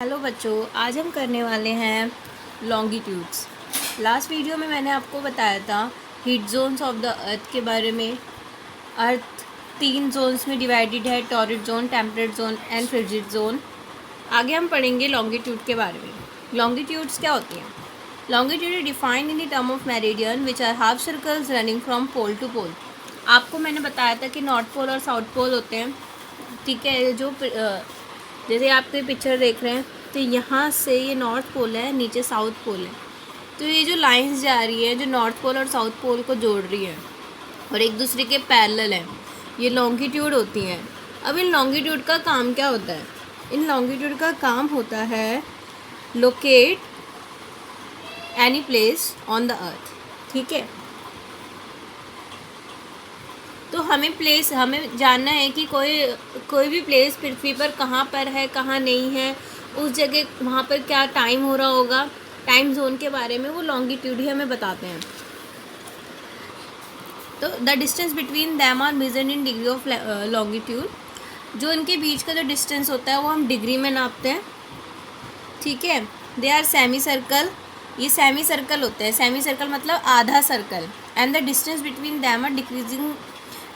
Hello बच्चों, आज हम करने वाले हैं लॉन्गिट्यूड्स। लास्ट वीडियो में मैंने आपको बताया था heat zones of the earth के बारे में। अर्थ 3 जोन्स में डिवाइडेड है, torrid zone, temperate zone and frigid zone. आगे हम पढ़ेंगे लॉन्गिट्यूड के बारे में। लॉन्गिट्यूड्स क्या होती हैं? Longitude is defined in the term of meridian which are half circles running from pole to pole. आपको मैंने बताया था कि नॉर्थ पोल और साउथ पोल होते हैं, ठीक है। जो जैसे आप कोई पिक्चर देख रहे हैं तो यहाँ से ये नॉर्थ पोल है, नीचे साउथ पोल है। तो ये जो लाइंस जा रही है जो नॉर्थ पोल और साउथ पोल को जोड़ रही है और एक दूसरे के पैरेलल है, ये लॉन्गिट्यूड होती हैं। अब इन लॉन्गिट्यूड का काम क्या होता है? इन लॉन्गिट्यूड का काम होता है locate any place on the earth, ठीक है। तो हमें जानना है कि कोई भी प्लेस पृथ्वी पर कहाँ पर है, कहाँ नहीं है, उस जगह वहाँ पर क्या टाइम हो रहा होगा, टाइम जोन के बारे में वो लॉन्गिट्यूड ही हमें बताते हैं। तो the distance between them are measured in degree of longitude. जो इनके बीच का जो डिस्टेंस होता है वो हम डिग्री में नापते हैं, ठीक है। दे आर सेमी सर्कल, ये सेमी सर्कल होते हैं। सेमी सर्कल मतलब आधा circle. And the distance between them are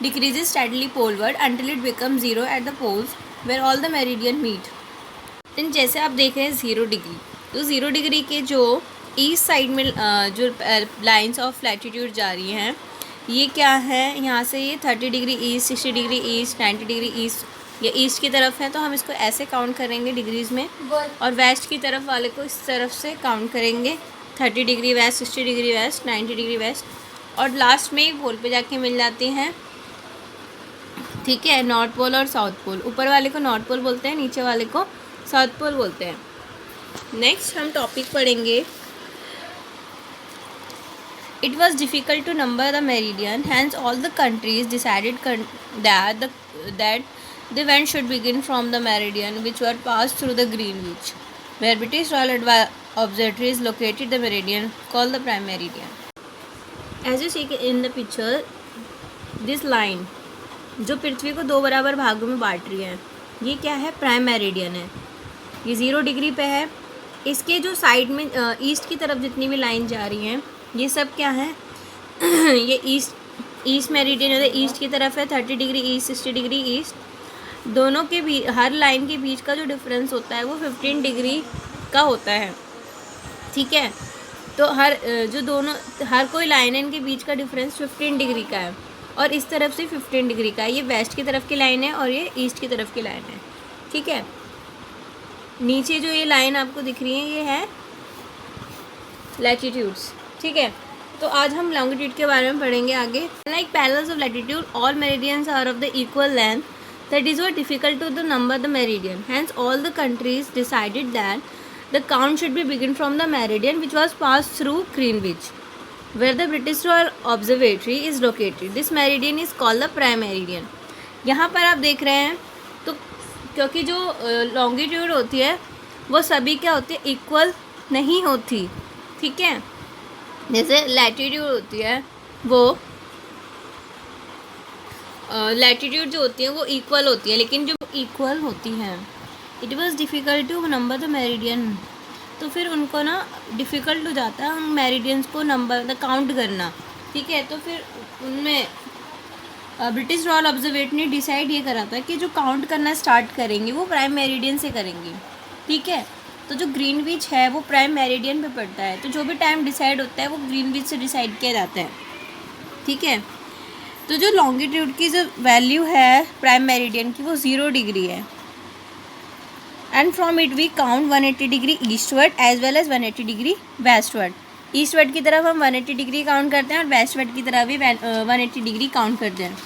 decreases steadily poleward until it becomes 0 at the poles where all the meridian meet। then जैसे आप देख रहे हैं 0 डिग्री, तो 0 डिग्री के जो ईस्ट साइड में जो लाइंस ऑफ लैटिट्यूड जा रही हैं, ये क्या है? यहाँ से ये 30 degree east, 60 degree east, 90 degree east, ये ईस्ट की तरफ है तो हम इसको ऐसे काउंट करेंगे डिग्रीज़ में। और वेस्ट की तरफ वाले को इस तरफ से काउंट करेंगे, 30 degree west, 60 degree west, 90 degree west, और लास्ट में पोल पे जाके मिल जाती हैं, ठीक है। नॉर्थ पोल और साउथ पोल, ऊपर वाले को नॉर्थ पोल बोलते हैं, नीचे वाले को साउथ पोल बोलते हैं। नेक्स्ट हम टॉपिक पढ़ेंगे it was difficult to number the meridian, hence all the countries decided that the event should begin from the meridian which were pass through the Greenwich where British Royal observatory is located the meridian called the prime meridian. As you see in the picture, this line जो पृथ्वी को 2 बराबर भागों में बांट रही है, ये क्या है? प्राइम मेरिडियन है। ये 0 डिग्री पे है। इसके जो साइड में ईस्ट की तरफ जितनी भी लाइन जा रही हैं, ये सब क्या है? ये ईस्ट मेरिडियन है, ईस्ट की तरफ है, 30 डिग्री ईस्ट, 60 डिग्री ईस्ट। दोनों के बीच, हर लाइन के बीच का जो डिफरेंस होता है वो 15 डिग्री का होता है, ठीक है। तो हर कोई लाइन है, इनके बीच का डिफरेंस 15 डिग्री का है, और इस तरफ से 15 डिग्री का है। ये वेस्ट की तरफ की लाइन है और ये ईस्ट की तरफ की लाइन है, ठीक है। नीचे जो ये लाइन आपको दिख रही है ये है लैटिट्यूड्स, ठीक है। तो आज हम लॉन्गिट्यूड के बारे में पढ़ेंगे आगे। Like parallels of latitude all meridians are of the equal length, that is what difficult to the number the meridian, hence all the countries decided that the count should be begin from the meridian which was pass through Greenwich where the British Royal Observatory is located. This meridian is called the prime meridian। यहाँ पर आप देख रहे हैं तो क्योंकि जो longitude होती है वो सभी क्या होती है? इक्वल नहीं होती, ठीक है। जैसे लैटिट्यूड होती है वो लैटिट्यूड जो होती है वो इक्वल होती है, लेकिन जो इक्वल होती हैं, it was difficult to number the meridian, तो फिर उनको ना डिफ़िकल्ट हो जाता है उन मेरिडियंस को नंबर काउंट करना, ठीक है। तो फिर उनमें ब्रिटिश रॉयल ऑब्जर्वेटरी ने डिसाइड ये करा था कि जो काउंट करना स्टार्ट करेंगे वो प्राइम मेरिडियन से करेंगे, ठीक है। तो जो ग्रीनविच है वो प्राइम मेरिडियन पे पड़ता है, तो जो भी टाइम डिसाइड होता है वो ग्रीनविच से डिसाइड किया जाता है, ठीक है। तो जो लॉन्गिट्यूड की जो वैल्यू है प्राइम मेरिडियन की वो 0 डिग्री है, and from it we count 180 degree eastward as well as 180 degree westward. Eastward की तरफ हम 180 डिग्री काउंट करते हैं और वेस्टवर्ड की तरफ भी 180 डिग्री काउंट करते हैं।